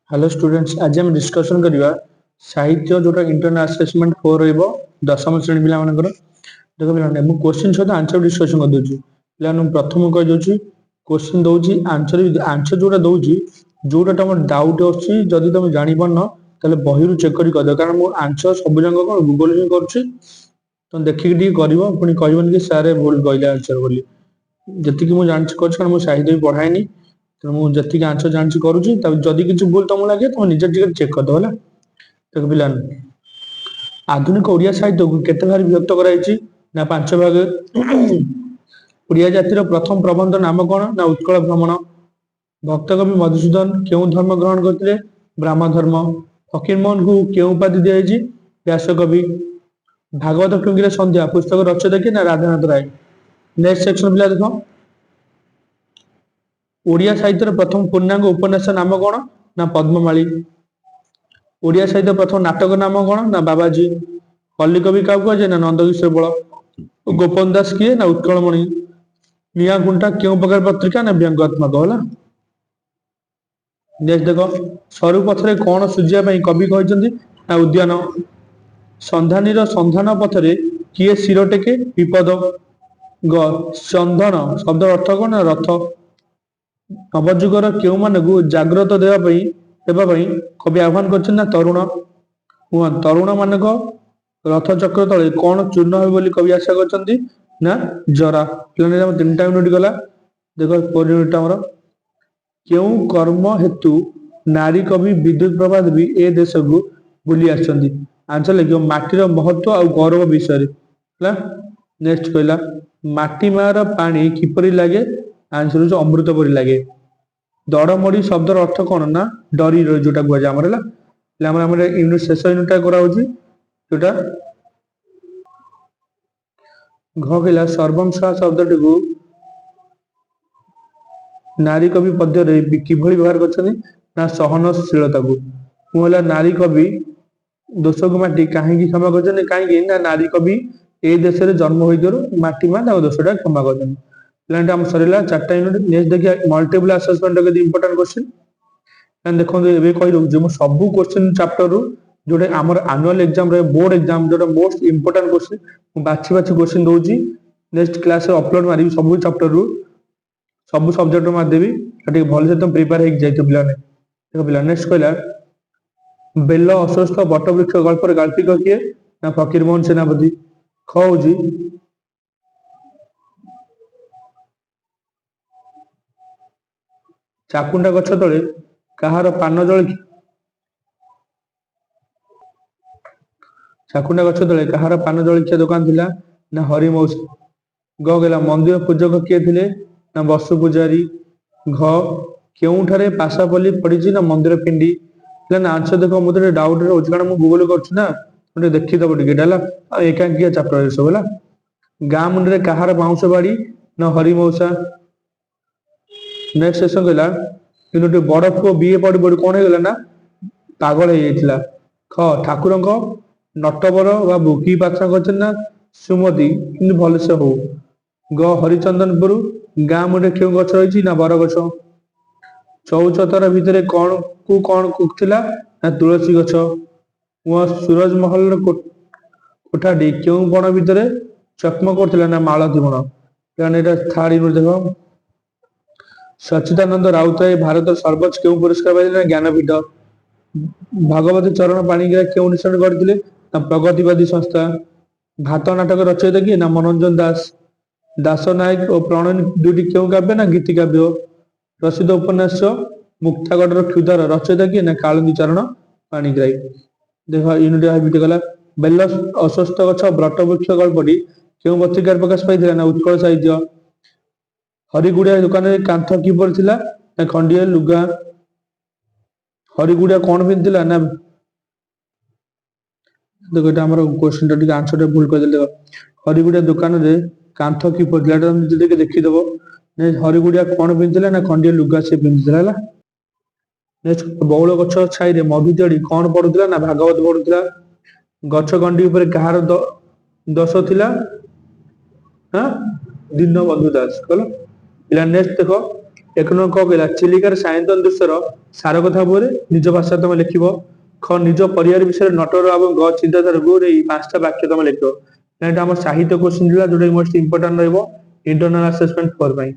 Hello students, आज हम discussion करवा साहित्य जोटा इंटरनल असेसमेंट 4 रहिबो दशम श्रेणी पिला मानकर। देखो पिला मैं क्वेश्चन सहित आंसर डिस्कशन कर दोची। पिला प्रथम कह दोची क्वेश्चन दोची आंसर आंसर जोटा दोची जोटा तमर डाउट अछि जदि तुम जानि परन तले बही रु चेक करी कर दो, कारण मो आंसर सब जंग को गूगल ही करछि। तो देखि डी करबो पुनी कहबन कि सारे भूल कहले आंसर बोली। जति कि मो जानछि करछि कारण मो साहित्य भी पढ़ाइनी, तो मुझे जति आंसर जानछि करूछि। तब जदि किछु भूल तुम लागे तो निजे टिके चेक कर दो होला। देखो पिलान आधुनिक ओडिया साहित्य को केते भाग विभक्त कराइछि ना पांच भाग। ओडिया जातिर प्रथम प्रबंध नाम कोन ना उत्कल भ्रमण। भक्त कवि मधुसूदन केउ धर्म ग्रहण करथिले? ब्राह्मण धर्म। फकीर मोहन को केउ उपाधि दियाइछि? व्यास कवि। भागवत टुंगीर संध्या पुस्तक रचयिता किए ना राधानाथ राय। नेक्स्ट सेक्शन पिला देखो ओडिया साहित्य प्रथम पूर्णांग उपन्यास नाम कोन ना पद्ममाली। ओडिया साहित्य प्रथम नाटक नाम कोन ना बाबाजी। पल्ली कवि का कहुए ना नंदकिशोर बल। गोपन दास किए ना उत्कलमणि। निया गुंटा केउ प्रकार पत्रिका ना व्यंग्यात्मक होला। नेक्स्ट देखो सरू पथरे कोन सुझिया पई कवि कहजंती ना उद्यान। संधानीर संधान पथरे किए शिर टेके? विपद। ग चंदन शब्द अर्थ कोन ना रथ। नवजुगर केउ मानकु जाग्रत देवा पई कवि आह्वान करछन ना तरुण। तरुण मानक रथ चक्र तले कोन चूर्ण होय बोली कवि आशा करछंती ना जरा। पिलाने हम 3टा यूनिट गला। देखो पर यूनिट हमर केउ कर्म हेतु नारी कवि विद्युत प्रभा देवी ए देश को बुली आछंती? आंसर लिखो माटीर महत्व और गौरव विषय ला। नेक्स्ट कहला माटी मार पानी किपरि लागे? आंसर जो अमृत परि लागे। दड़मड़ी शब्दर अर्थ कोन ना डरी जोटा गुआ जा हमर ला हमर यूनिट शेष यूनिट करा होची जोटा घ कहला सर्वम सा शब्दटी को नारी कवि पद्य रे किभଳି व्यवहार करछनी ना सहनशीलता को। मोला नारी कवि दोष को माटी काहेकि क्षमा करछनी? काहेकि ना नारी कवि ए देश रे जन्म होइदरो माटी मा ना दोषटा क्षमा करछनी। प्लांट हम सरीला 4टा यूनिट। नेक्स्ट देखिए मल्टीपल असेसमेंट के इंपोर्टेंट क्वेश्चन एंड देखो एबे कहि दउ जे मो सब क्वेश्चन चैप्टर रु जोटे हमर एनुअल एग्जाम रे बोर्ड एग्जाम जोटा मोस्ट इंपोर्टेंट क्वेश्चन बाछि बाछि क्वेश्चन दोउची। नेक्स्ट क्लास रे अपलोड मारी सब चैप्टर रु सब सब्जेक्ट मार देबी ठीक भल से तुम प्रिपेयर हे जाइतो पिला ने। देखो पिला नेक्स्ट कहला बेल अस्वस्थ बट वृक्ष गल्प रे गाल्पिक किए ना फकीर मोहन सेनापति। ख होजी चाकुंडा गछ तले काहार पान जळकी? चाकुंडा गछ तले काहार पान जळकिया दुकान थिला ना हरि मौसा। ग गेला मंदिर पूजक किए थिले ना बसु पूजारी। घ केउठारे पासापल्ली पड़िछि ना मंदिर पिंडी। ना आंसर देखो मुझे डाउट रे होछि कारण मु गूगल करछि ना मते देखि दबो टिके डाला एकांकिया चैप्टर सब होला। गां मुंडरे काहार बाउंस बाड़ी ना हरि मौसा। नेक्स्ट सेशन कहला किनोटी बड़ पुओ बीए पढ़ी पढ़ी कोन हे गेला ना पागल हे जाइतिला। ख ठाकुरंक नटवर बाबू की प्रार्थना करछन ना सुमति किंतु भल से हो। ग हरिचंदनपुर गां मुंडे केउ गछ रहिछि ना बर गछ। चौचतर भितरे कौन कुथिला ना तुलसी गछ। वो सूरजमहल कोठाटी केउ बण भितरे चकमक करथिला ना मालती बण। कारण एटा थर्ड यूनिट देखो सच्चिदानंद राउतराय भारत सर्वोच्च केउ पुरस्कार पाइले ना ज्ञानपीठ। भगवती चरण पाणिग्राही केउ निशान करथिले ना प्रगतिवादी संस्था। भात नाटक रचयिता किए ना मनोरंजन दास। दास नायक और प्रणयनी दुटी केउ काव्य ना गीति काव्य। प्रसिद्ध उपन्यास मुक्तागढ़ क्षुधार रचयिता किए ना कालिंदी चरण पाणिग्राही। देखो यूनिट बीट गला बेल अस्वस्थ गछ ब्रट वृक्ष गल्पटी केउ पत्रिकार प्रकाश पाइथिला ना उत्कल साहित्य। हरिगुड़िया दुकान रे कांथ किपर थिला ना खंडिया लुगा। हरिगुड़िया कोन पिंथिला ना देखो एटा हमर क्वेश्चन टा टिक आंसर टा भूल कर देले। हरिगुड़िया दुकान रे कांथ किपर थिला एटा हम जदी देखि देबो ने हरिगुड़िया कोन पिंथिला ना खंडिया लुगा से पिंथिला होला। नेक्स्ट बौल गछ छाई रे मधु तिड़ी कोन पडुथिला ना भागवत पडुथिला। गछ गंडी ऊपर कहार दश थिला हां दीनबंधु दास कहलो। पिला नेक्स्ट देखो ଏକ ନମ୍ବର କଣ କହିଲା ଚିଲିକାର ସାୟନ୍ତନ ଦୃଶ୍ୟର ସାର କଥା ଉପରେ ନିଜ ଭାଷାରେ ତମେ ଲେଖିବ। ନିଜ ପରିବାର ବିଷୟରେ ନଟର ଏବଂ ଗ ଚିନ୍ତାଧାରାକୁ ନେଇ 5ଟା ବାକ୍ୟ ତମେ ଲେଖିବ। ଏଇଟା ଆମର ସାହିତ୍ୟ କୋଶ୍ଚିନ୍ ଥିଲା ଯୋଉଟା ମୋଷ୍ଟ ଇମ୍ପୋର୍ଟାଣ୍ଟ ରହିବ ଇଣ୍ଟରନାଲ ଆସେସମେଣ୍ଟ 4 ପାଇଁ।